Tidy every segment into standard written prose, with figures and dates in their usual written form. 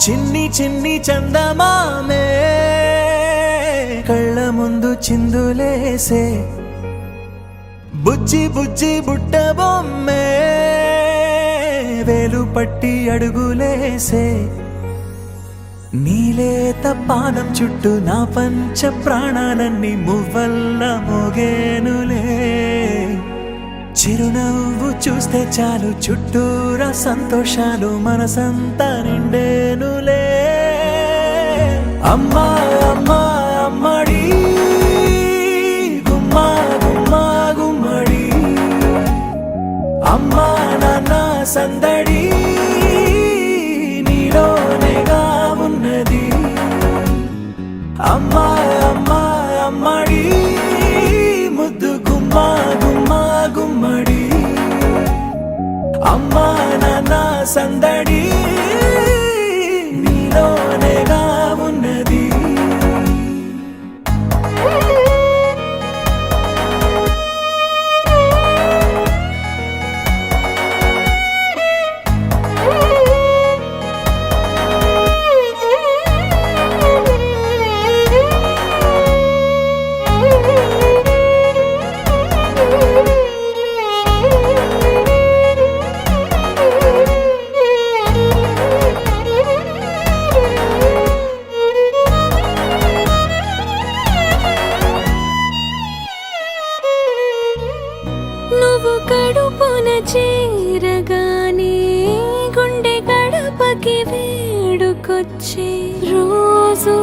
చిన్ని చిన్ని చందమామే కళ్ళ ముందు చిందులేసే బుజ్జి బుజ్జి బుట్ట బొమ్మే వేలు పట్టి అడుగులేసే నీలేత పానం చుట్టూ నా పంచ ప్రాణాలన్నీ మువ్వల్ల మోగేనులే చిరునవ్వు చూస్తే చాలు చుట్టూరా సంతోషాలు మనసంతా నిండేనులే అమ్మా అమ్మా అమ్మడి గుమ్మా గుమ్మా గుమ్మడి అమ్మా నాన్న సందడి నీలోనేగా ఉన్నది అమ్మా అమ్మా అమ్మడి ముద్దు గుమ్మా గుమ్మా గుమ్మడి అమ్మా నాన్న సందడి నీలోనేగా ఉన్నది కడుపున చేరగానే గుండె గడపకి వేడుకొచ్చే రోజు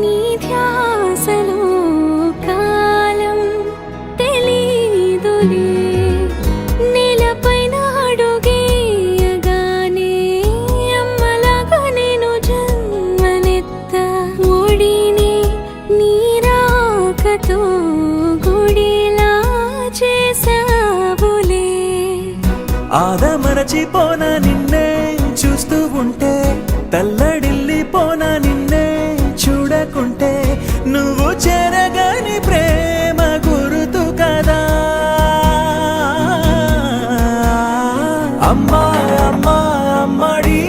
నీ ధ్యాసలో కాలం తెలీదులే నేలపైన అడుగేయగానే అమ్మలాగా నేను జన్మనెత్త ఒడిని నీ రాకతో గుడిలా చేసా ఆదమరచిపోనా నిన్నే చూస్తూ ఉంటే తల్లడిల్లిపోనా నిన్నే చూడకుంటే నువ్వు చెరగని ప్రేమ గురుతు కదా అమ్మా అమ్మా అమ్మడి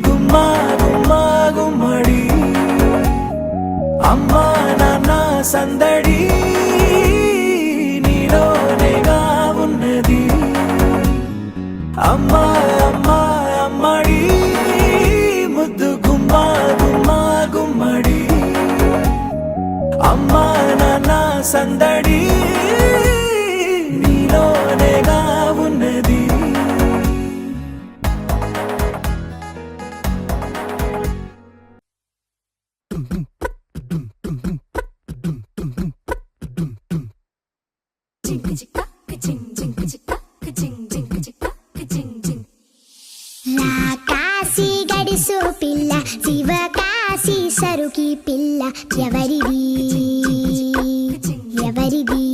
గుమ్మా గుమ్మా గుమ్మడి అమ్మా నాన్న సందడి నీలోనేగా ఉన్నది అమ్మా అమ్మా అమ్మడి ముద్దు గుమ్మా గుమ్మా గుమ్మడి అమ్మా నాన్న సందడి నీలోనేగా ఉన్నది కాశీ గడిసు పిల్ల శివకాశీ సరుకి పిల్ల ఎవరిది ఎవరిది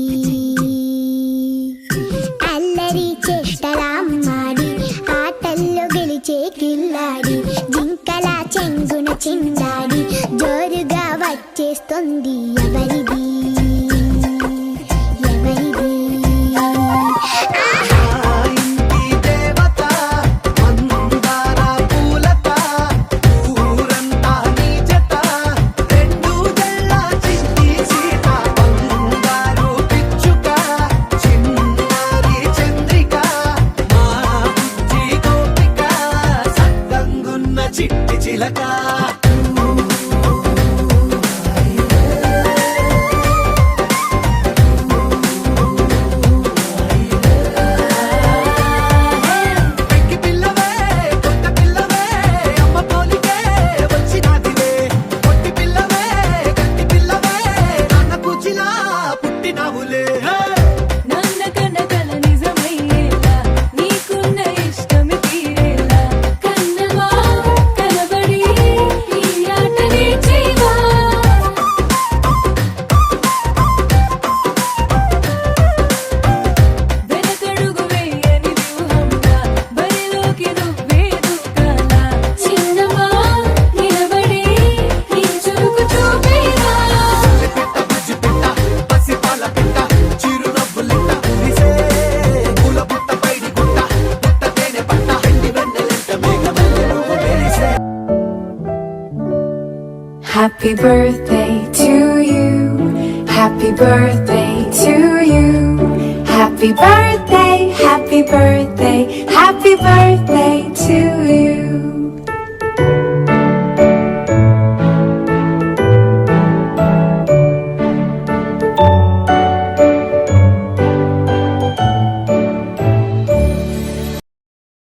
అల్లరి చేష్టలామ్మాడి ఆటల్లో గెలిచే కిల్లాడి జింకల చెంగున చిందాడి జోరుగా వచ్చేస్తుంది ఎవరిది ఎవరిది చిట్టి చిలక Happy birthday to you. Happy birthday to you. Happy birthday, happy birthday, happy birthday to you.